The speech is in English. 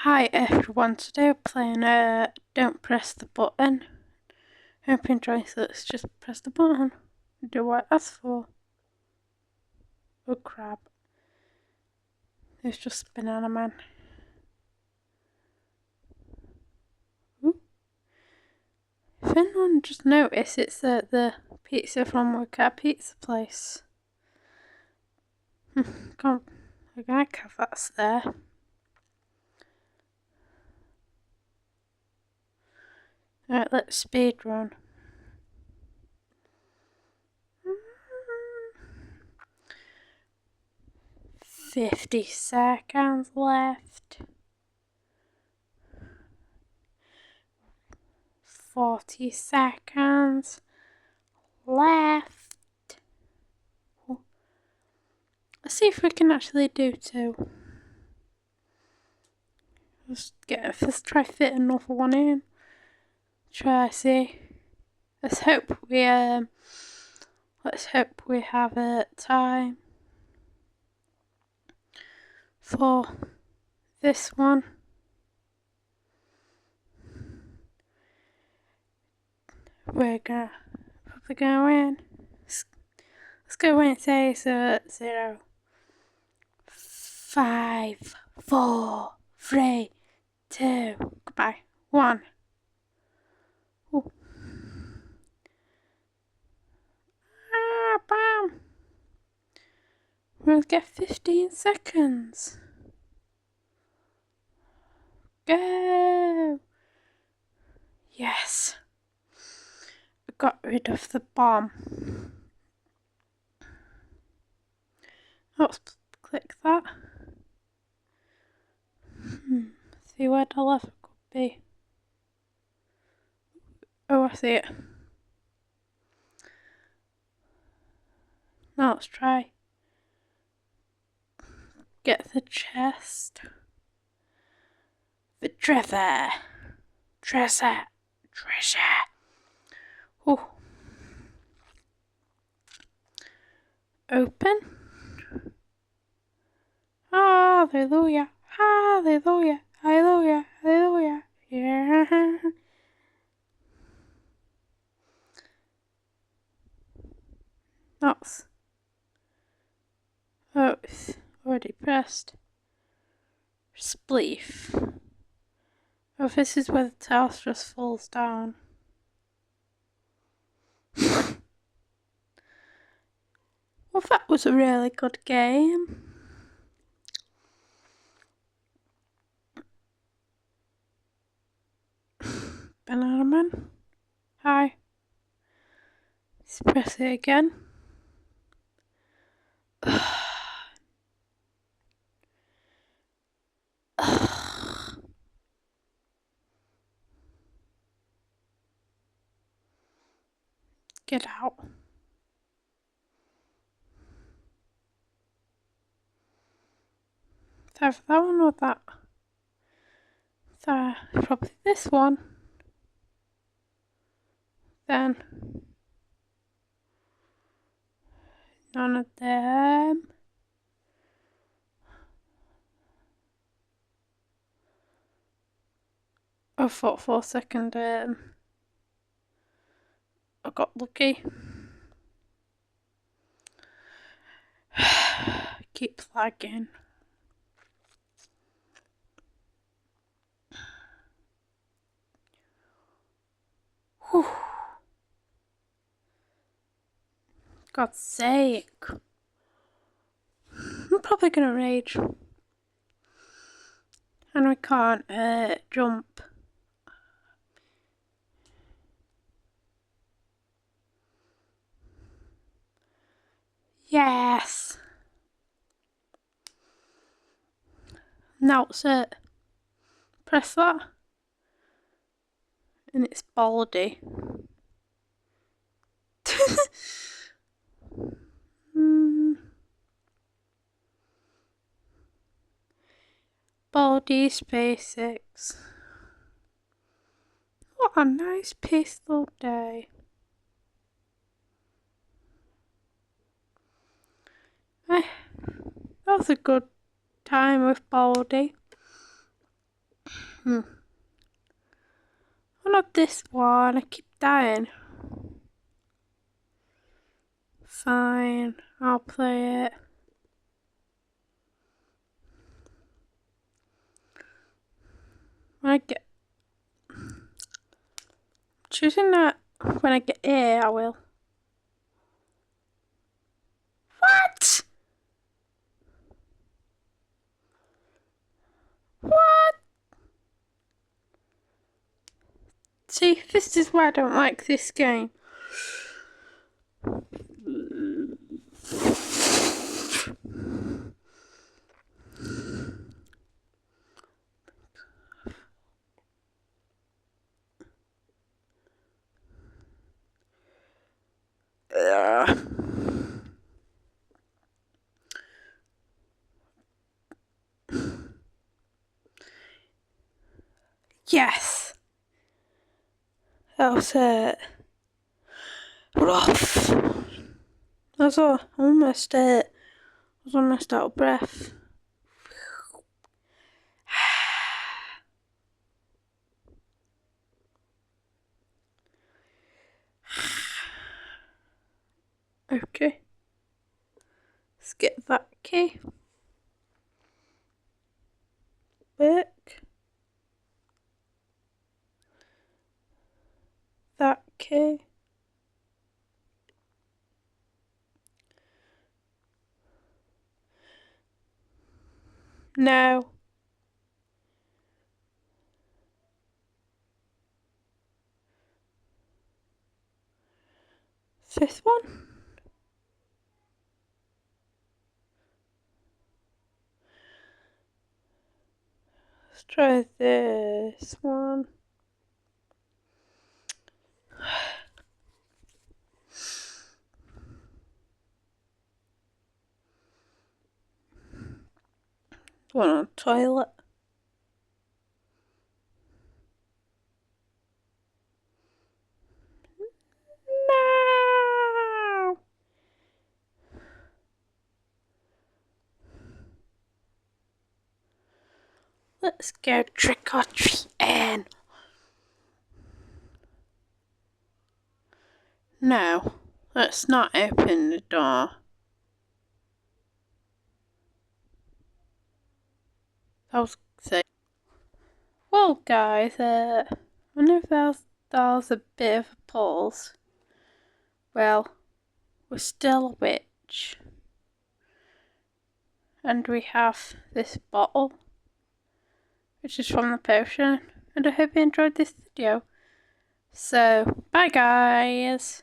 Hi everyone, today we're playing Don't Press the Button. Hope you enjoy, so let's just press the button and do what I asked for. Oh crap. There's just Banana Man. Ooh. If anyone just noticed, it's the pizza from Wicked Pizza Place. Can't, I like how that's there. Alright, let's speed run. 50 seconds left. 40 seconds left. Let's see if we can actually do two. Let's try fit another one in. See. Let's hope we have a time for this one. We're probably gonna win. Let's go in and say 0, 5, 4, 3, 2, goodbye, 1. Ooh. Bam! We'll get 15 seconds. Go! Yes. I got rid of the bomb. Let's click that. See where the lever could be. Oh, I see it. Now let's try. Get the chest. The treasure. Treasure. Oh. Open. Hallelujah. Hallelujah. Hallelujah. Hallelujah. Yeah. That's. Oh, it's already pressed. Spleef. Oh, this is where the task just falls down. Well, that was a really good game. Banana Man. Hi. Let's press it again. Get out. So for that one or that? So probably this one. Then none of them. I thought for a second I got lucky. Keep lagging. Whew. God's sake. I'm probably gonna rage. And we can't jump. Yes. Now it's it. Press that. And it's Baldy. Baldi SpaceX. What a nice peaceful day. That was a good time with Baldi. I love this one. I keep dying. Fine, I'll play it. When I get... choosing that when I get A, I will. What? What? See, this is why I don't like this game. Yes! That was rough. I was almost out of breath. Okay. Let's get that key. Back. That key. No. Fifth one. Let's try this one. One on the toilet. No. Let's go trick or treating. No, let's not open the door. That was sick. Well, guys, I know that was a bit of a pause. Well, we're still a witch. And we have this bottle, which is from the potion. And I hope you enjoyed this video. So, bye guys!